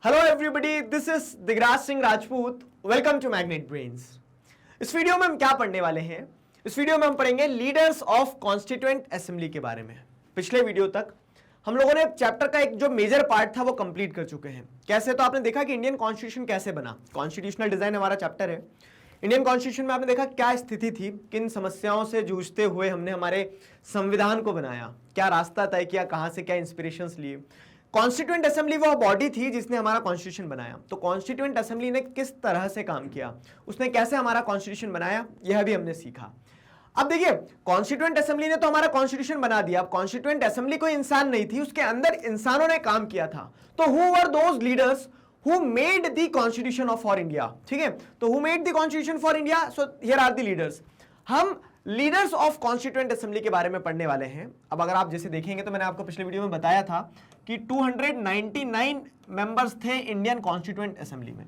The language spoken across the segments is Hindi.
Hello everybody, this is Digraj Singh Rajput. Welcome to Magnet Brains. इस वीडियो में हम क्या पढ़ने वाले हैं? इस वीडियो में हम पढ़ेंगे लीडर्स ऑफ कॉन्स्टिट्यूएंट असेंबली के बारे में। पिछले वीडियो तक हम लोगों ने चैप्टर का एक जो मेजर पार्ट था वो कंप्लीट कर चुके हैं। कैसे? तो आपने देखा कि इंडियन कॉन्स्टिट्यूशन कैसे बना, कॉन्स्टिट्यूशनल डिजाइन हमारा चैप्टर है। इंडियन कॉन्स्टिट्यूशन में आपने देखा क्या स्थिति थी, किन समस्याओं से जूझते हुए हमने हमारे संविधान को बनाया, क्या रास्ता तय किया, कहां से क्या इंस्पिरेशंस लिए। कॉन्स्टिट्यूएंट असेंबली वो बॉडी थी जिसने हमारा कॉन्स्टिट्यूशन बनाया। तो कॉन्स्टिट्यूएंट असेंबली ने किस तरह से काम किया, उसने कैसे हमारा कॉन्स्टिट्यूशन बनाया, यह भी हमने सीखा। अब देखिए, कॉन्स्टिट्यूएंट असेंबली ने तो हमारा कॉन्स्टिट्यूशन बना दिया। अब कॉन्स्टिट्यूएंट असेंबली कोई इंसान नहीं थी, उसके अंदर इंसानों ने काम किया था। तो who were those leaders who made the constitution of for India? ठीक है, तो who made the constitution for India? So here are the leaders. हम लीडर्स ऑफ कॉन्स्टिट्यूएंट असेंबली के बारे में पढ़ने वाले हैं। अब अगर आप जैसे देखेंगे तो मैंने आपको पिछले वीडियो में बताया था कि 299 मेंबर्स थे इंडियन कॉन्स्टिट्यूएंट असेंबली में।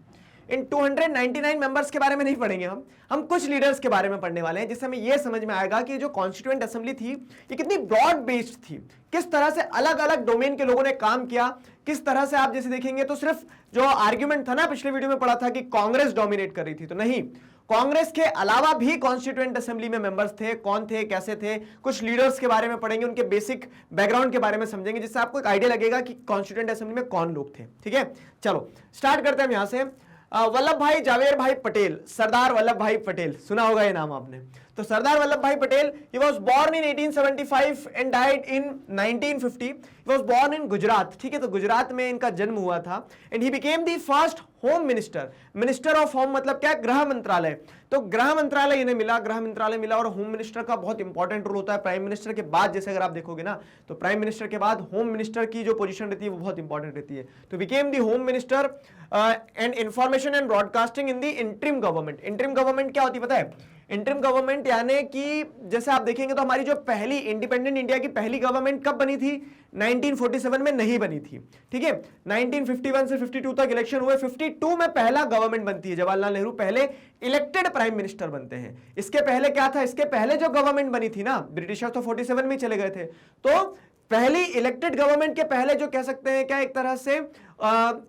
इन 299 मेंबर्स के बारे में नहीं पढ़ेंगे हम कुछ लीडर्स के बारे में पढ़ने वाले हैं, जिससे हमें यह समझ में आएगा कि जो कॉन्स्टिट्यूएंट असेंबली थी ये कितनी ब्रॉड बेस्ड थी, किस तरह से अलग अलग डोमेन के लोगों ने काम किया, किस तरह से। आप जैसे देखेंगे तो सिर्फ जो आर्ग्यूमेंट था ना, पिछले वीडियो में पढ़ा था कि कांग्रेस डोमिनेट कर रही थी, तो नहीं, कांग्रेस के अलावा भी कॉन्स्टिट्यूएंट असेंबली में मेंबर्स थे। कौन थे, कैसे थे, कुछ लीडर्स के बारे में पढ़ेंगे, उनके बेसिक बैकग्राउंड के बारे में समझेंगे, जिससे आपको एक आइडिया लगेगा कि कॉन्स्टिट्यूएंट असेंबली में कौन लोग थे। ठीक है, चलो स्टार्ट करते हैं यहां से। वल्लभ भाई जावेर भाई पटेल, सरदार वल्लभ भाई पटेल, सुना होगा ये नाम आपने। तो सरदार वल्लभ भाई Patel, he was born in 1875 and died in 1950. He was born in Gujarat. ठीक है, तो गुजरात में इनका जन्म हुआ था। And he became the first home minister. Minister of home मतलब क्या? गृह मंत्रालय। तो गृह मंत्रालय इन्हें मिला, गृह मंत्रालय मिला। और होम मिनिस्टर का बहुत इंपॉर्टेंट रोल होता है प्राइम मिनिस्टर के बाद। जैसे अगर आप देखोगे ना, तो प्राइम मिनिस्टर के बाद होम मिनिस्टर की जो पोजीशन रहती है वो बहुत इंपॉर्टेंट रहती है। तो became the home minister and information and broadcasting in the interim government. Interim government क्या होती है पता है? इंटरिम गवर्नमेंट यानी कि जैसे आप देखेंगे तो हमारी जो पहली इंडिपेंडेंट इंडिया की पहली गवर्नमेंट कब बनी थी? 1947 में नहीं बनी थी। ठीक है, 1951 से 52 तक इलेक्शन हुए। 52 में पहला गवर्नमेंट बनती है, जवाहरलाल नेहरू पहले इलेक्टेड प्राइम मिनिस्टर बनते हैं। इसके पहले क्या था? इसके पहले जो गवर्नमेंट बनी थी ना, ब्रिटिशर्स तो 47 में चले गए थे, तो पहली इलेक्टेड गवर्नमेंट के पहले जो कह सकते हैं क्या, एक तरह से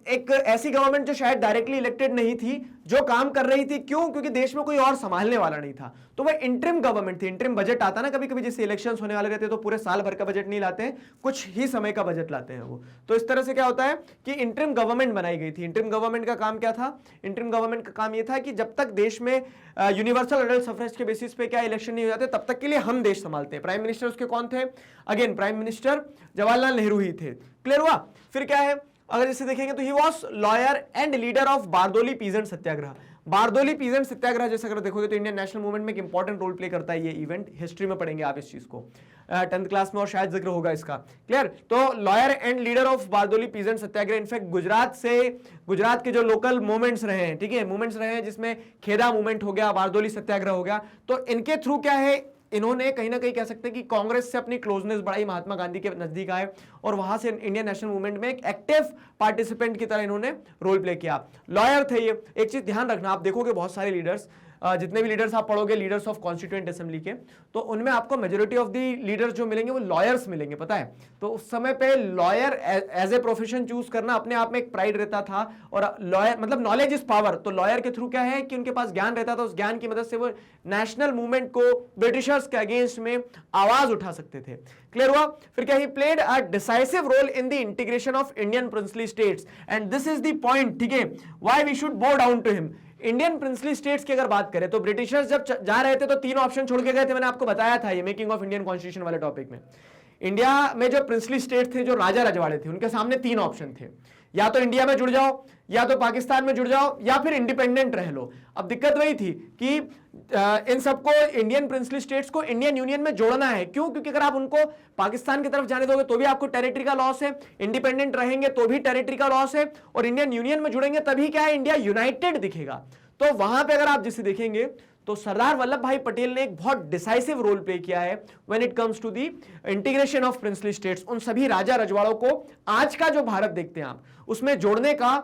एक ऐसी गवर्नमेंट जो शायद डायरेक्टली इलेक्टेड नहीं थी, जो काम कर रही थी। क्यों? क्योंकि देश में कोई और संभालने वाला नहीं था, तो वह इंटरिम गवर्नमेंट थी। इंटरिम बजट आता ना कभी कभी, जैसे इलेक्शंस होने वाले रहते हैं तो पूरे साल भर का बजट नहीं लाते हैं, कुछ ही समय का बजट लाते हैं वो। तो इस तरह से क्या होता है कि इंटरिम गवर्नमेंट बनाई गई थी। इंटरिम गवर्नमेंट का काम क्या था? इंटरिम गवर्नमेंट का काम यह था कि जब तक देश में यूनिवर्सल एडल्ट सफरेज के बेसिस पे क्या इलेक्शन नहीं हो जाते, तब तक के लिए हम देश संभालते हैं। प्राइम मिनिस्टर उसके कौन थे? Again prime minister Jawaharlal Nehru ही थे। क्लियर हुआ? फिर क्या है, अगर इसे देखेंगे तो he was lawyer and leader of Bardoli peasant Satyagraha. Bardoli peasant Satyagraha जैसे अगर देखोगे तो इंडियन नेशनल मूवमेंट में एक इंपॉर्टेंट रोल प्ले करता है ये इवेंट। हिस्ट्री में पढ़ेंगे आप इस चीज को, 10th क्लास में, और शायद जिक्र होगा इसका। क्लियर? तो lawyer and leader of Bardoli peasant Satyagraha, in fact Gujarat के जो लोकल मूवमेंट्स रहे हैं, ठीक है, मूवमेंट्स रहे हैं, जिसमें खेदा मूवमेंट हो गया, बारदोली सत्याग्रह हो गया, तो इनके थ्रू क्या है, इन्होंने कहीं ना कहीं कह सकते हैं कि कांग्रेस से अपनी क्लोजनेस बढ़ाई, महात्मा गांधी के नजदीक आए, और वहां से इंडियन नेशनल मूवमेंट में एक एक्टिव पार्टिसिपेंट की तरह इन्होंने रोल प्ले किया। लॉयर थे ये। एक चीज ध्यान रखना, आप देखोगे बहुत सारे लीडर्स, जितने भी लीडर्स आप पढ़ोगे लीडर्स ऑफ कॉन्स्टिट्यूएंट असेंबली के, तो उनमें आपको मेजोरिटी ऑफ दी लीडर्स जो मिलेंगे वो लॉयर्स मिलेंगे, पता है। तो उस समय पे lawyer as a profession choose करना अपने आप में एक प्राइड रहता था। और लॉयर मतलब नॉलेज इज पावर, तो लॉयर के थ्रू क्या है कि उनके पास ज्ञान रहता था, उस ज्ञान की मदद से वो नेशनल मूवमेंट को ब्रिटिशर्स के अगेंस्ट में आवाज उठा सकते थे। क्लियर हुआ? फिर क्या, he played a decisive role in the integration of Indian princely states, and this is the point, ठीक है, why we should bow down to him. Indian princely states की अगर बात करें तो ब्रिटिशर्स जब जा रहे थे तो 3 ऑप्शन छोड़ के गए थे। मैंने आपको बताया था ये मेकिंग ऑफ इंडियन कॉन्स्टिट्यूशन वाले टॉपिक में। इंडिया में जो प्रिंसली स्टेट थे, जो राजा रजवाड़े थे, उनके सामने 3 ऑप्शन थे, या तो इंडिया में जुड़ जाओ, या तो पाकिस्तान में जुड़ जाओ, या फिर इंडिपेंडेंट रह लो। अब दिक्कत वही थी कि इन सबको, इंडियन प्रिंसली स्टेट्स को इंडियन यूनियन में जोड़ना है। क्यों? क्योंकि अगर आप उनको पाकिस्तान की तरफ जाने दोगे तो भी आपको टेरिटरी का लॉस है, इंडिपेंडेंट रहेंगे तो भी टेरिटरी का लॉस है, और इंडियन यूनियन में जुड़ेंगे तभी क्या है, इंडिया यूनाइटेड दिखेगा। तो वहां पे अगर आप जिसे देखेंगे तो सरदार वल्लभ भाई पटेल ने एक बहुत डिसाइसिव रोल प्ले किया है when it comes to the integration of princely states. उन सभी राजा रजवाड़ों को आज का जो भारत देखते हैं आप, उसमें जोड़ने का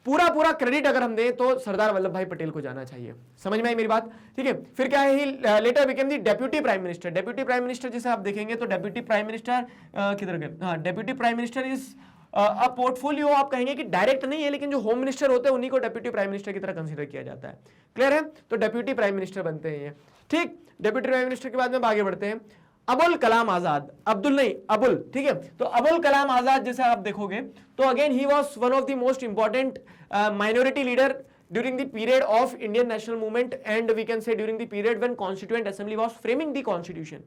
पूरा क्रेडिट अगर हम दें तो सरदार वल्लभ भाई पटेल को जाना चाहिए। समझ में आई मेरी बात? ठीक है। फिर क्या है, he later became the deputy prime minister. Deputy prime minister जैसे आप देखेंगे तो डेप्यूटी प्राइम मिनिस्टर किधर गए? हाँ, डेप्यूटी प्राइम मिनिस्टर इज अब पोर्टफोलियो आप कहेंगे कि डायरेक्ट नहीं है, लेकिन जो होम मिनिस्टर होते हैं उन्हीं को डेप्यूटी प्राइम मिनिस्टर की तरह कंसीडर किया जाता है। क्लियर है? तो डेप्यूटी प्राइम मिनिस्टर बनते हैं ये। ठीक, डेप्यूटी प्राइम मिनिस्टर के बाद में आगे बढ़ते हैं। अबुल कलाम आजाद, अब्दुल नहीं अबुल, ठीक है। तो अबुल कलाम आजाद जैसे आप देखोगे तो again he was one of the most important minority leader during the period of Indian national movement and we can say during the period when Constituent Assembly was framing the Constitution।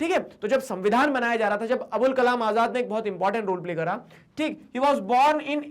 ठीक है, तो जब संविधान बनाया जा रहा था, जब अबुल कलाम आजाद ने एक बहुत इंपॉर्टेंट रोल प्ले करा। ठीक, he was born in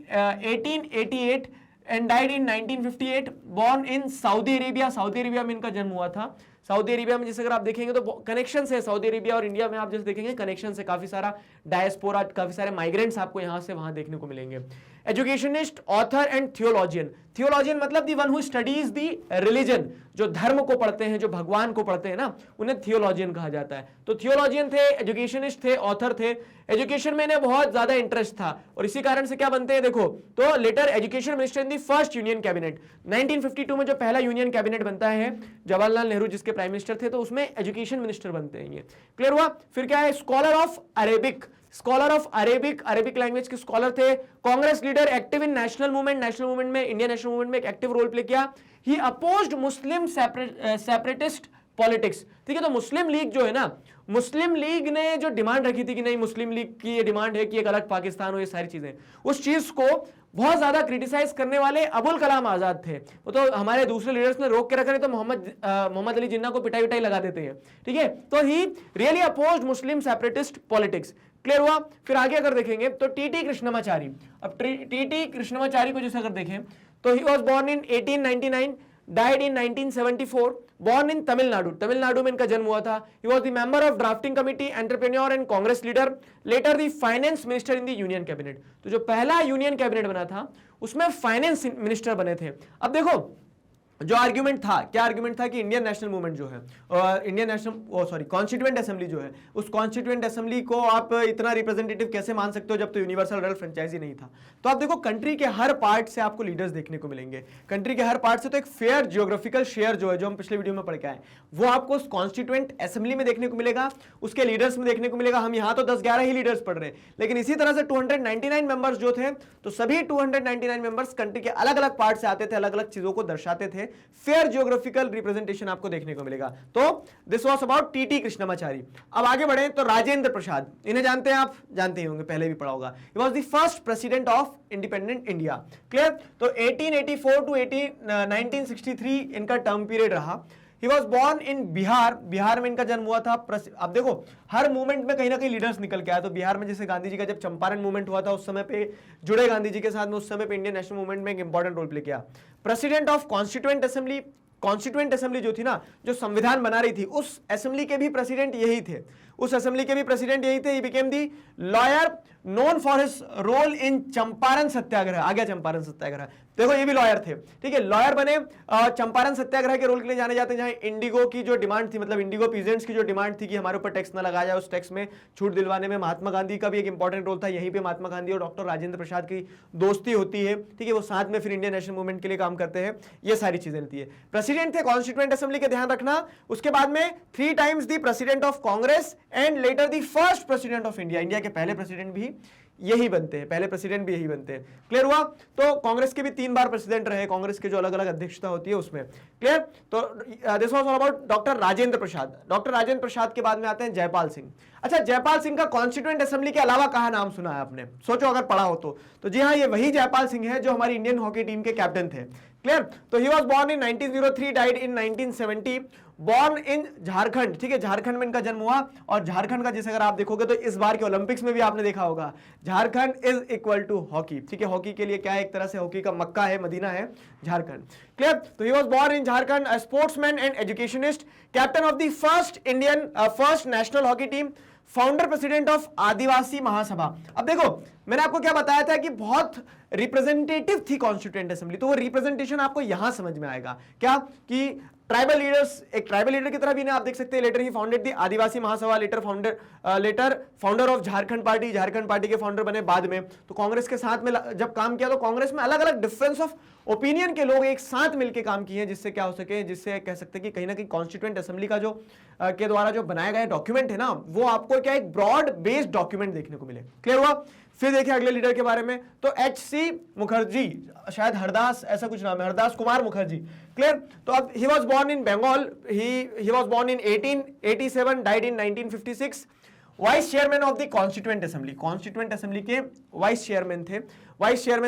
1888 and died in 1958, born in Saudi Arabia, Saudi Arabia में इनका जन्म हुआ था। सऊदी अरेबिया में जैसे अगर आप देखेंगे तो कनेक्शन है सऊदी अरेबिया और इंडिया में, आप जैसे देखेंगे कनेक्शन है, काफी सारा डायस्पोरा, काफी सारे माइग्रेंट्स आपको यहां से वहां देखने को मिलेंगे। Educationist, author and theologian, theologian मतलब the one who studies the religion, जो धर्म को पढ़ते हैं, जो भगवान को पढ़ते हैं ना, उन्हें थियोलॉजियन कहा जाता है। तो थियोलॉजियन थे, एजुकेशनिस्ट थे, ऑथर थे। एजुकेशन में इन्हें बहुत ज्यादा इंटरेस्ट था और इसी कारण से क्या बनते हैं देखो, तो later education minister in the first union cabinet. 1952 में जो पहला यूनियन कैबिनेट बनता है, जवाहरलाल नेहरू जिसके प्राइम मिनिस्टर थे, तो उसमें एजुकेशन मिनिस्टर बनते हैं ये। क्लियर हुआ? फिर क्या है, scholar of Arabic, scholar of Arabic, Arabic language के स्कॉलर थे। Congress leader, active in national movement, national movement में, इंडियन नेशनल मूवमेंट में एक एक्टिव रोल प्ले किया। ही अपोज्ड मुस्लिम सेपरेटिस्ट पॉलिटिक्स। ठीक है, तो मुस्लिम लीग जो है ना, मुस्लिम लीग ने जो डिमांड रखी थी कि नहीं, मुस्लिम लीग की ये डिमांड है कि एक अलग पाकिस्तान हो, ये सारी चीजें, उस चीज को बहुत ज्यादा क्रिटिसाइज करने वाले अबुल कलाम आजाद थे। वो तो हमारे दूसरे लीडर्स ने रोक के रखा, नहीं तो मोहम्मद अली जिन्ना को पिटाई विटाई लगा देते हैं। ठीक है, तो he really opposed Muslim separatist politics. Clear हुआ? फिर आगे अगर देखेंगे तो टीटी कृष्णमाचारी। अब टीटी कृष्णमाचारी को जैसे अगर देखें तो he was born in 1899, died in 1974, born in Tamil Nadu, Tamil Nadu में इनका जन्म हुआ था। he was the member of drafting committee, entrepreneur and congress leader, later the finance minister in the union cabinet। तो जो पहला यूनियन कैबिनेट बना था उसमें फाइनेंस मिनिस्टर बने थे। अब देखो जो आर्ग्यूमेंट था, क्या आर्ग्यूमेंट था कि इंडियन नेशनल मूवमेंट जो है, इंडियन नेशनल कॉन्स्टिट्यूएंट असेंबली जो है, उस कॉन्स्टिट्यूएंट असेंबली को आप इतना रिप्रेजेंटेटिव कैसे मान सकते हो जब तो यूनिवर्सल रल फ्रेंचाइजी नहीं था। तो आप देखो कंट्री के हर पार्ट से आपको लीडर्स देखने को मिलेंगे, कंट्री के हर पार्ट से। तो एक फेयर जियोग्राफिकल शेयर जो है, जो हम पिछले वीडियो में पढ़ के आए, वो आपको उस कॉन्स्टिट्यूएंट असेंबली में देखने को मिलेगा, उसके लीडर्स में देखने को मिलेगा। हम यहाँ तो 10-11 ही लीडर्स पढ़ रहे हैं, लेकिन इसी तरह से 299 मेंबर्स जो थे, तो सभी 299 मेंबर्स कंट्री के अलग अलग पार्ट से आते थे, अलग अलग चीजों को दर्शाते थे। फेयर जियोग्राफिकल रिप्रेजेंटेशन आपको देखने को मिलेगा। तो this was about TT Krishnamachari. अब आगे बढ़े तो राजेंद्र प्रसाद, इन्हें जानते हैं, आप जानते ही होंगे, पहले भी पढ़ा होगा। ही was the first president of independent India. Clear? तो 1884 टू 1963 इनका टर्म पीरियड रहा। He was born in Bihar, Bihar में इनका जन्म हुआ था। अब देखो हर मूवमेंट में कहीं ना कहीं लीडर्स निकल के आया। तो बिहार में जैसे गांधी जी का जब चंपारण मूवमेंट हुआ था, उस समय पे जुड़े गांधी जी के साथ में, उस समय पे इंडियन नेशनल मूवमेंट में एक इंपॉर्टेंट रोल प्ले किया। President of constituent assembly, constituent assembly जो थी ना, जो संविधान बना रही थी, उस असेंबली के भी प्रेसिडेंट यही थे, उस असेंबली के भी प्रेसिडेंट यही थे। He became the lawyer known for his role in Champaran Satyagraha. आ गया चंपारण सत्याग्रह, देखो ये भी लॉयर थे। ठीक है, लॉयर बने, चंपारण सत्याग्रह के रोल के लिए जाने जाते हैं, जहां इंडिगो की जो डिमांड थी, मतलब इंडिगो पीजेंट्स की जो डिमांड थी कि हमारे ऊपर टैक्स ना लगाया जाए, उस टैक्स में छूट दिलवाने में महात्मा गांधी का भी एक इंपॉर्टेंट रोल था। यहीं पे महात्मा गांधी और डॉक्टर राजेंद्र प्रसाद की दोस्ती होती है। ठीक है, वो साथ में फिर इंडियन नेशनल मूवमेंट के लिए काम करते हैं, ये सारी चीजें रहती है। प्रेसिडेंट थे कॉन्स्टिट्यूएंट असेंबली के, ध्यान रखना। उसके बाद में 3 times the president of Congress and later the first president of India. India के पहले प्रेसिडेंट भी यही बनते हैं, पहले प्रेसिडेंट भी यही बनते हैं। क्लियर हुआ? तो कांग्रेस के भी 3 बार प्रेसिडेंट रहे, कांग्रेस के जो अलग अलग अध्यक्षता होती है उसमें। क्लियर? तो this was all about doctor Rajendra Prasad. Doctor Rajendra Prasad के बाद में आते हैं जयपाल सिंह। अच्छा, जयपाल सिंह का कॉन्स्टिट्यूएंट असेंबली के अलावा कहा नाम सुना है आपने? सोचो अगर पढ़ा हो तो जी हाँ, ये वही जयपाल सिंह है जो हमारी इंडियन हॉकी टीम के कैप्टन थे। क्लियर? तो he was born in 1903, died in 1970, born in Jharkhand. ठीक है, झारखंड में इनका जन्म हुआ। और झारखंड का जैसे अगर आप देखोगे तो इस बार के ओलंपिक्स में भी आपने देखा होगा, Jharkhand is equal to hockey. ठीक है, हॉकी के लिए क्या है, एक तरह से हॉकी का मक्का है, मदीना है झारखंड। क्लियर? तो he was born in Jharkhand, a sportsman and educationist, captain of the first national hockey team, founder president of Adivasi Mahasabha. अब देखो मैंने आपको क्या बताया था कि बहुत रिप्रेजेंटेटिव थी कॉन्स्टिट्यूएंट असेंबली, तो वो रिप्रेजेंटेशन आपको यहां समझ में आएगा क्या कि ट्राइबल लीडर्स, एक ट्राइबल लीडर की तरह भी ना आप देख सकते हैं। Later he founded the Adivasi Mahasabha, later founder of Jharkhand party, Jharkhand party के फाउंडर बने बाद में। तो कांग्रेस के साथ में जब काम किया तो कांग्रेस में अलग अलग डिफरेंस ऑफ ओपिनियन के लोग एक साथ मिलकर काम किए हैं, जिससे क्या हो सके, जिससे कह सकते हैं कि कहीं ना कहीं कॉन्स्टिट्यूएंट असेंबली का जो के द्वारा जो बनाया गया डॉक्यूमेंट है ना, वो आपको क्या एक ब्रॉड बेस्ड डॉक्यूमेंट देखने को मिले। क्लियर हुआ? फिर देखिए अगले लीडर के बारे में, तो एच.सी. मुखर्जी, शायद हरदास ऐसा कुछ नाम है, हरदास कुमार मुखर्जी, क्लियर। तो अब he was born in Bengal, he was born in 1887, died in 1956, vice chairman of the constituent assembly, constituent assembly के वाइस चेयरमैन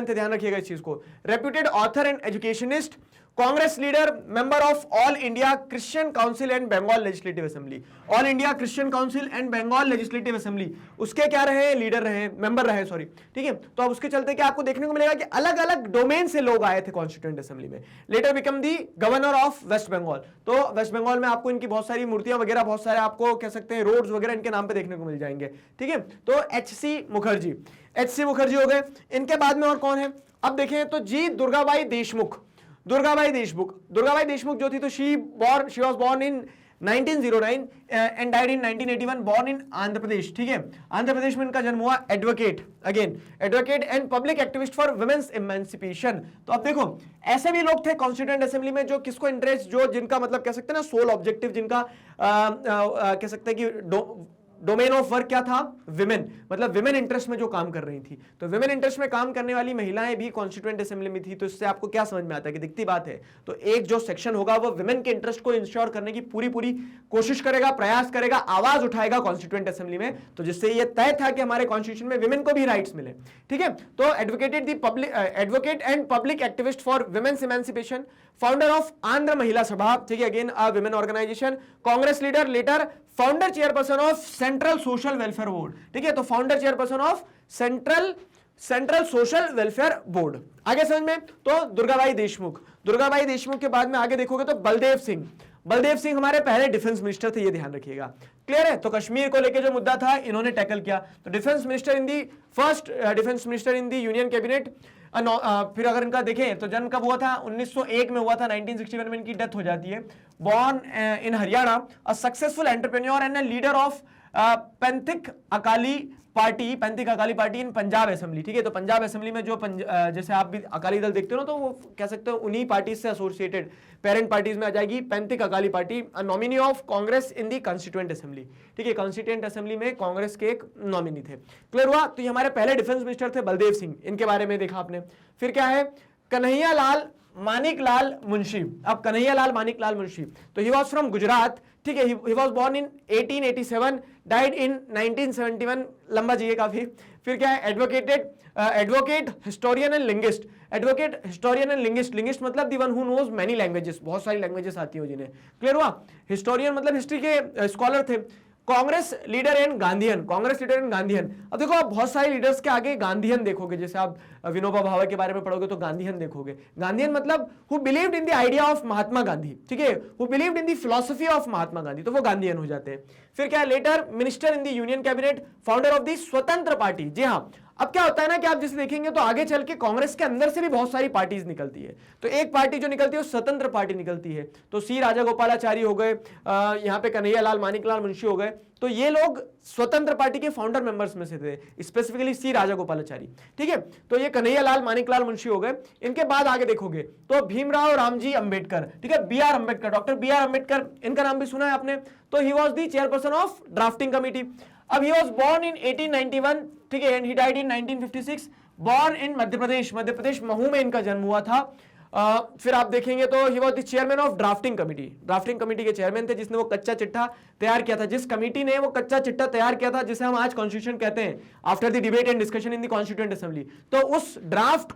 थे, ध्यान रखिएगा इस चीज को। Reputed author and educationist, Congress leader, member of all India Christian council and Bengal legislative assembly, all India Christian council and Bengal legislative assembly, उसके क्या रहे, लीडर रहे, मेंबर रहे, सॉरी, ठीक है। तो अब उसके चलते क्या आपको देखने को मिलेगा कि अलग अलग डोमेन से लोग आए थे कॉन्स्टिट्यूएंट असेंबली में। Later become the governor of West Bengal, तो वेस्ट बंगाल में आपको इनकी बहुत सारी मूर्तियां वगैरह, बहुत सारे आपको कह सकते हैं रोड्स वगैरह इनके नाम पे देखने को मिल जाएंगे, ठीक है। तो एच.सी. मुखर्जी हो गए। इनके बाद में और कौन है, अब देखें तो जी दुर्गाबाई देशमुख जो थी, तो she was born in 1909 and died in 1981, born in Andhra Pradesh, ठीक है। आंध्र प्रदेश में इनका जन्म हुआ। Advocate and public activist for women's emancipation. तो अब देखो ऐसे भी लोग थे कॉन्स्टिट्यूएंट असेंबली में जो किसको इंटरेस्ट, जो जिनका मतलब कह सकते हैं ना सोल ऑब्जेक्टिव, जिनका कह सकते हैं कि डोमेन ऑफ वर्क क्या था, विमेन, मतलब विमेन इंटरेस्ट में जो काम कर रही थी। तो विमेन इंटरेस्ट में काम करने वाली महिलाएं भी कॉन्स्टिट्यूएंट असेंबली में थी। तो इससे आपको क्या समझ में आता है कि दिखती बात है, तो एक जो सेक्शन होगा वो विमेन के इंटरेस्ट को इंश्योर करने की पूरी कोशिश करेगा, प्रयास करेगा, आवाज उठाएगा कॉन्स्टिट्यूएंट असेंबली में। तो जिससे ये तय था कि हमारे कॉन्स्टिट्यूशन में विमेन को भी राइट्स मिले, ठीक है। तो advocate and public activist for women's emancipation, founder of Andhra Mahila Sabha, ठीक है, again a women organisation, Congress leader, later founder chairperson of central social welfare board, ठीक है। तो founder chairperson of central social welfare board. आगे समझ में, तो दुर्गाबाई देशमुख के बाद में आगे देखोगे तो बलदेव सिंह हमारे पहले डिफेंस मिनिस्टर थे, ये ध्यान रखिएगा, क्लियर है। तो कश्मीर को लेकर जो मुद्दा था इन्होंने टैकल किया। तो defence minister in the first defence minister in the union cabinet. फिर अगर इनका देखें तो जन्म कब हुआ था, 1901 में हुआ था, 1961 में इनकी डेथ हो जाती है। Born in Haryana, a successful entrepreneur and a leader of Pethick Akali party in Punjab assembly, ठीक है। तो पंजाब असेंबली में जो जैसे आप भी अकाली दल देखते हो ना, तो वो कह सकते हो उन्हीं पार्टी से एसोसिएटेड पेरेंट पार्टीज में आ जाएगी Pethick Akali party. Nominee of Congress in the constituent assembly, ठीक है, कॉन्स्टिट्यूएंट असेंबली में कांग्रेस के एक नॉमिनी थे, क्लियर हुआ। तो ये हमारे पहले डिफेंस मिनिस्टर थे बलदेव सिंह, इनके बारे में देखा आपने। फिर क्या है, कन्हैयालाल मानिकलाल मुंशी। अब कन्हैयालाल मानिकलाल मुंशी, तो ही वाज फ्रॉम गुजरात, ठीक है। He was born in 1887, died in 1971, लंबा जिए काफी। फिर क्या है, advocate historian and linguist, linguist मतलब the one who knows many languages, बहुत सारी लैंग्वेजेस आती हो जिन्हें, क्लियर हुआ। हिस्टोरियन मतलब हिस्ट्री के स्कॉलर थे। Congress leader and Gandhian. अब देखो आप बहुत सारे लीडर्स के आगे गांधीयन देखोगे, जैसे आप विनोबा भावे के बारे में पढ़ोगे तो गांधीयन देखोगे। गांधीयन मतलब who believed in the idea of Mahatma Gandhi, ठीक है, who believed in the philosophy of Mahatma Gandhi, तो वो गांधीयन हो जाते हैं। फिर क्या है, later minister in the union cabinet, founder of the Swatantra party. जी हाँ, अब क्या होता है ना कि आप जैसे देखेंगे तो आगे चल के कांग्रेस के अंदर से भी बहुत सारी पार्टीज निकलती है। तो एक पार्टी जो निकलती है वो स्वतंत्र पार्टी निकलती है। तो सी राजागोपालाचारी हो गए, यहाँ पे कन्हैयालाल मानिकलाल मुंशी हो गए, तो ये लोग स्वतंत्र पार्टी के फाउंडर मेंबर्स में से थे, स्पेसिफिकली सी राजागोपालाचारी, ठीक है। तो ये कन्हैयालाल मानिकलाल मुंशी हो गए। इनके बाद आगे देखोगे तो भीमराव रामजी अंबेडकर, ठीक है, B R Ambedkar, doctor B R Ambedkar, इनका नाम भी सुना है आपने। तो he was the chairperson of drafting committee. अब ही वाज बोर्न इन 1891, ठीक है, and he died in 1956, born in Madhya Pradesh Mhow में इनका जन्म हुआ था। फिर आप देखेंगे तो he was the chairman of drafting committee के चेयरमैन थे, जिसने वो कच्चा चिट्ठा तैयार किया था, जिस कमेटी ने वो कच्चा चिट्ठा तैयार किया था जिसे हम आज कॉन्स्टिट्यूशन कहते हैं, after the debate and discussion in the constituent assembly. तो उस ड्राफ्ट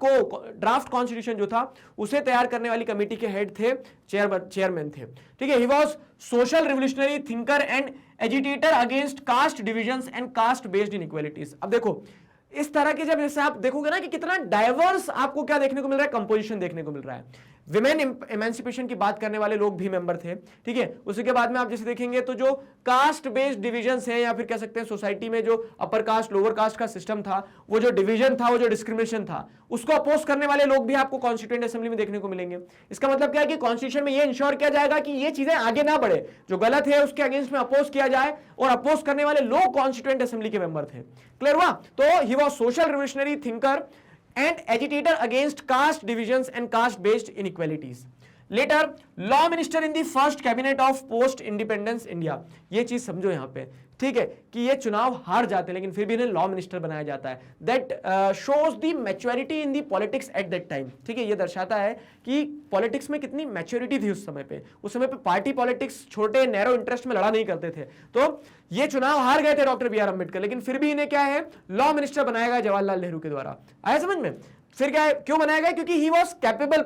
कॉन्स्टिट्यूशन जो था उसे तैयार करने वाली कमेटी के हेड थे, चेयरमैन थे, ठीक है। He was social revolutionary thinker and agitator against caste divisions and caste based inequalities. अब देखो इस तरह के जब जैसे आप देखोगे ना कि कितना डाइवर्स आपको क्या देखने को मिल रहा है, कंपोजिशन देखने को मिल रहा है। विमेन इमेंसिपेशन की बात करने वाले लोग भी मेंबर थे, ठीक है। उसी के बाद में आप जैसे देखेंगे तो जो कास्ट बेस्ड डिविजन्स हैं, या फिर कह सकते हैं सोसाइटी में जो अपर कास्ट लोअर कास्ट का सिस्टम था, वो जो डिवीजन था, वो जो डिस्क्रिमिनेशन था, उसको अपोज करने वाले लोग भी आपको कॉन्स्टिट्यूएंट असेंबली में देखने को मिलेंगे। इसका मतलब क्या है कि कॉन्स्टिट्यूशन में ये इंश्योर किया जाएगा कि ये चीजें आगे ना बढ़े, जो गलत है उसके अगेंस्ट में अपोज किया जाए, और अपोज करने वाले लोग कॉन्स्टिट्यूएंट असेंबली के मेंबर थे, क्लियर हुआ। तो he was social revolutionary thinker and agitator against caste divisions and caste based inequalities. Later law minister in the first cabinet of post independence India. ये चीज समझो यहां पे, ठीक है, कि ये चुनाव हार जाते हैं लेकिन फिर भी इन्हें लॉ मिनिस्टर बनाया जाता है। That shows the maturity in the politics at that time, ठीक है, ये दर्शाता है कि पॉलिटिक्स में कितनी मैच्योरिटी थी उस समय पे। उस समय पे पार्टी पॉलिटिक्स छोटे नैरो इंटरेस्ट में लड़ा नहीं करते थे। तो ये चुनाव हार गए थे डॉक्टर बी आर अम्बेडकर, लेकिन फिर भी इन्हें क्या है, लॉ मिनिस्टर बनाया गया जवाहरलाल नेहरू के द्वारा। आया समझ में? फिर क्या है, क्यों बनाया गया? क्योंकि he was capable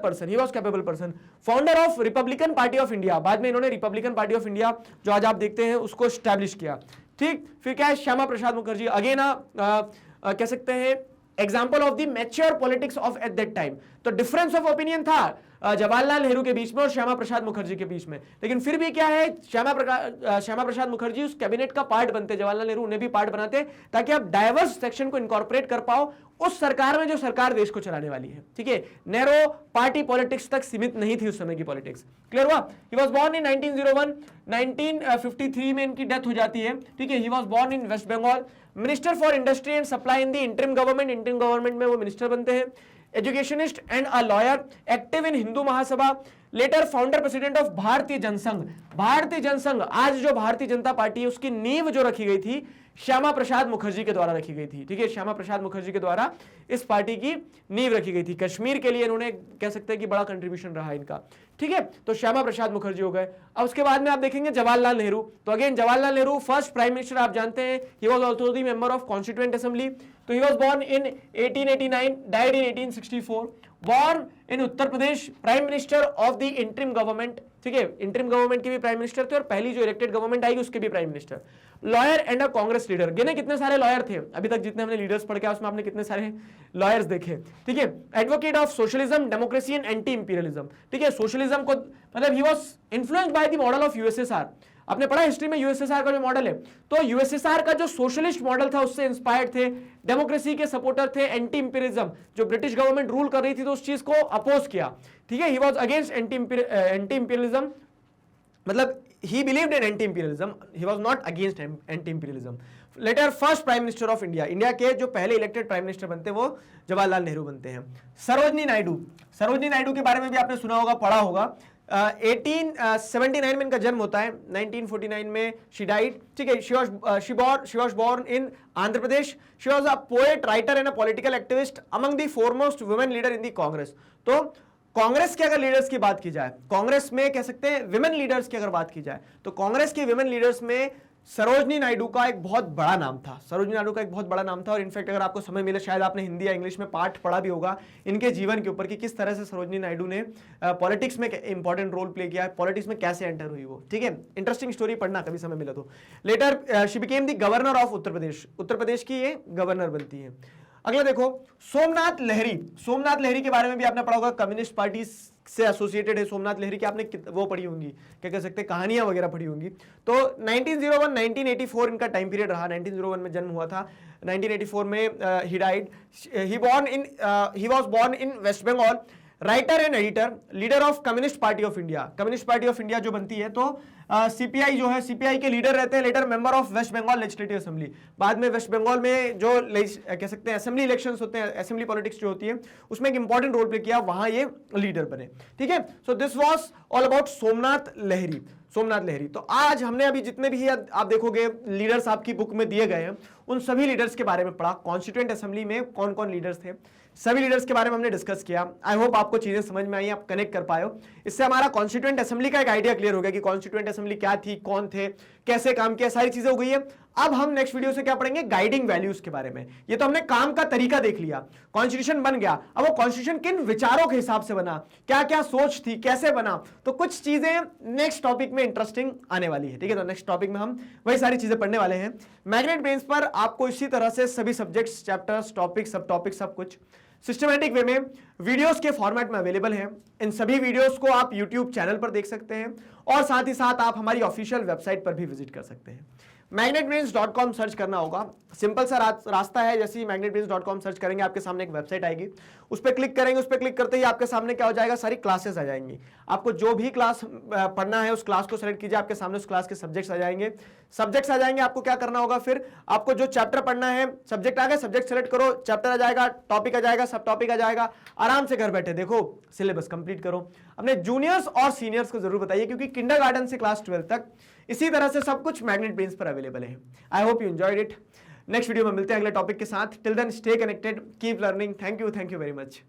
person, founder of Republican party of India. बाद में इन्होंने रिपब्लिकन पार्टी ऑफ इंडिया जो आज आप देखते हैं उसको स्टैब्लिश किया, ठीक। फिर क्या है, श्यामा प्रसाद मुखर्जी, अगेन कह सकते हैं example of the mature politics of at that time. तो डिफरेंस ऑफ ओपिनियन था जवाहरलाल नेहरू के बीच में और श्यामा प्रसाद मुखर्जी के बीच में, लेकिन फिर भी क्या है, श्यामा प्रसाद मुखर्जी उस कैबिनेट का पार्ट बनते, जवाहरलाल नेहरू उन्हें भी पार्ट बनाते, ताकि आप डाइवर्स सेक्शन को इनकॉर्पोरेट कर पाओ उस सरकार में जो सरकार देश को चलाने वाली है, ठीक है। नैरो पार्टी पॉलिटिक्स तक सीमित नहीं थी उस समय की पॉलिटिक्स। क्लियर हुआ? ही वाज बोर्न इन 1901, 1953 में इनकी डेथ हो जाती है, ठीक है। He was born in West Bengal, minister for industry and supply in the interim government में वो मिनिस्टर बनते हैं। Educationist and a lawyer, active in Hindu Mahasabha, later founder president of Bharatiya Jana Sangh. भारतीय जनसंघ, आज जो भारतीय जनता पार्टी है, उसकी नींव जो रखी गई थी श्यामा प्रसाद मुखर्जी के द्वारा रखी गई थी, ठीक है। श्यामा प्रसाद मुखर्जी के द्वारा इस पार्टी की नींव रखी गई थी। कश्मीर के लिए इन्होंने कह सकते हैं कि बड़ा कंट्रीब्यूशन रहा इनका, ठीक है। तो श्यामा प्रसाद मुखर्जी हो गए। अब उसके बाद में आप देखेंगे जवाहरलाल नेहरू। तो again Jawaharlal Nehru first prime minister, आप जानते हैं, he was also the member of constituent assembly. तो he was born in 1889, died in 1864, born in Uttar Pradesh, prime minister of the interim government, ठीक है। इंटरिम गवर्नमेंट के भी प्राइम मिनिस्टर थे और पहली जो इलेक्टेड गवर्नमेंट आएगी उसके भी prime minister. Lawyer and a Congress leader, गिने कितने सारे लॉयर थे अभी तक जितने हमने लीडर्स पढ़ के उसमें आपने कितने सारे लॉयर्स देखे, ठीक है। Advocate of socialism, democracy and anti imperialism, ठीक है। सोशलिज्म को मतलब he was influenced by the model of USSR. आपने पढ़ा हिस्ट्री में यूएसएसआर का जो मॉडल है, तो यूएसएसआर का जो सोशलिस्ट मॉडल था उससे इंस्पायर्ड थे, डेमोक्रेसी के सपोर्टर थे, एंटी इंपीरियलिज्म जो ब्रिटिश गवर्नमेंट रूल कर रही थी तो उस चीज को अपोज किया, ठीक है। He was against anti imperialism, मतलब he believed in anti-imperialism, he was not against anti-imperialism. Later first prime minister of India, India के जो पहले इलेक्टेड प्राइम मिनिस्टर बनते हैं वो जवाहरलाल नेहरू बनते हैं। सरोजनी नायडू के बारे में भी आपने सुना होगा, पढ़ा होगा। 1879 में इनका जन्म होता है, 1949 में शी डाइड, ठीक है। She was born in Andhra Pradesh. She was a poet, writer and a political activist, among the foremost women leader in the Congress. तो कांग्रेस के अगर लीडर्स की बात की जाए, कांग्रेस में कह सकते हैं विमेन लीडर्स की अगर बात की जाए, तो कांग्रेस के विमेन लीडर्स में सरोजनी नायडू का एक बहुत बड़ा नाम था। सरोजनी नायडू का एक बहुत बड़ा नाम था और इनफैक्ट अगर आपको समय मिले, शायद आपने हिंदी या इंग्लिश में पाठ पढ़ा भी होगा इनके जीवन के ऊपर कि किस तरह से सरोजनी नायडू ने पॉलिटिक्स में इंपॉर्टेंट रोल प्ले किया है, पॉलिटिक्स में कैसे एंटर हुई वो, ठीक है। इंटरेस्टिंग स्टोरी पढ़ना कभी समय मिला तो। Later she became the governor of Uttar Pradesh की ये गवर्नर बनती है। अगला देखो, सोमनाथ लहरी के बारे में भी आपने पढ़ा होगा, कम्युनिस्ट पार्टी से एसोसिएटेड है सोमनाथ लहरी की, आपने वो पढ़ी होंगी, क्या कह सकते हैं, कहानियां वगैरह पढ़ी होंगी। तो 1901 1984 इनका टाइम पीरियड रहा। 1901 में जन्म हुआ था, 1984 में he died. He was born in West Bengal, writer and editor, leader of communist party of India जो बनती है, तो सीपीआई जो है, सीपीआई के लीडर रहते हैं, later member of West Bengal legislative assembly. बाद में वेस्ट बंगाल में जो कह सकते हैं असेंबली इलेक्शंस होते हैं, असेंबली पॉलिटिक्स जो होती है, उसमें एक इंपॉर्टेंट रोल प्ले किया, वहां ये लीडर बने, ठीक है। So this was all about Somnath Lahiri. तो आज हमने अभी जितने भी आप देखोगे लीडर्स आपकी बुक में दिए गए हैं, उन सभी लीडर्स के बारे में पढ़ा। कॉन्स्टिट्यूएंट असेंबली में कौन कौन लीडर्स थे, सभी लीडर्स के बारे में हमने डिस्कस किया। आई होप आपको चीजें समझ में आई, आप कनेक्ट कर पाए हो। इससे हमारा कॉन्स्टिट्यूएंट असेंबली का एक आइडिया क्लियर हो गया कि कॉन्स्टिट्यूएंट असेंबली क्या थी, कौन थे, कैसे काम किया, सारी चीजें हो गई है। अब हम नेक्स्ट वीडियो से क्या पढ़ेंगे, गाइडिंग वैल्यूज के बारे में। ये तो हमने काम का तरीका देख लिया, कॉन्स्टिट्यूशन बन गया, अब वो कॉन्स्टिट्यूशन किन विचारों के हिसाब से बना, क्या क्या सोच थी, कैसे बना, तो कुछ चीजें नेक्स्ट टॉपिक में इंटरेस्टिंग आने वाली है, ठीक है। तो नेक्स्ट टॉपिक में हम वही सारी चीजें पढ़ने वाले हैं। मैग्नेट ब्रेन्स पर आपको इसी तरह से सभी सब्जेक्ट्स, चैप्टर्स, टॉपिक, सब टॉपिक, सब कुछ सिस्टमैटिक वे में वीडियोस के फॉर्मेट में अवेलेबल है। इन सभी वीडियोस को आप यूट्यूब चैनल पर देख सकते हैं और साथ ही साथ आप हमारी ऑफिशियल वेबसाइट पर भी विजिट कर सकते हैं। magnetbrains.com सर्च करना होगा। सिंपल सा रास्ता है, जैसे ही magnetbrains.com सर्च करेंगे आपके सामने एक वेबसाइट आएगी, उस पर क्लिक करेंगे। उस पर क्लिक करते ही आपके सामने क्या हो जाएगा, सारी क्लासेस आ जाएंगी। आपको जो भी क्लास पढ़ना है उस क्लास को सेलेक्ट कीजिए, आपके सामने उस क्लास के सब्जेक्ट्स आ जाएंगे। सब्जेक्ट्स आ जाएंगे, आपको क्या करना होगा, फिर आपको जो चैप्टर पढ़ना है, सब्जेक्ट आ गए, सब्जेक्ट सेलेक्ट करो, चैप्टर आ जाएगा, टॉपिक आ जाएगा, सब टॉपिक आ जाएगा। आराम से घर बैठे देखो, सिलेबस कंप्लीट करो। अपने जूनियर्स और सीनियर्स को जरूर बताइए, क्योंकि किंडरगार्टन से क्लास 12 तक इसी तरह से सब कुछ मैग्नेट ब्रेन्स पर अवेलेबल है। I hope you enjoyed it. Next video में मिलते हैं अगले टॉपिक के साथ। Till then stay connected, keep learning. Thank you very much.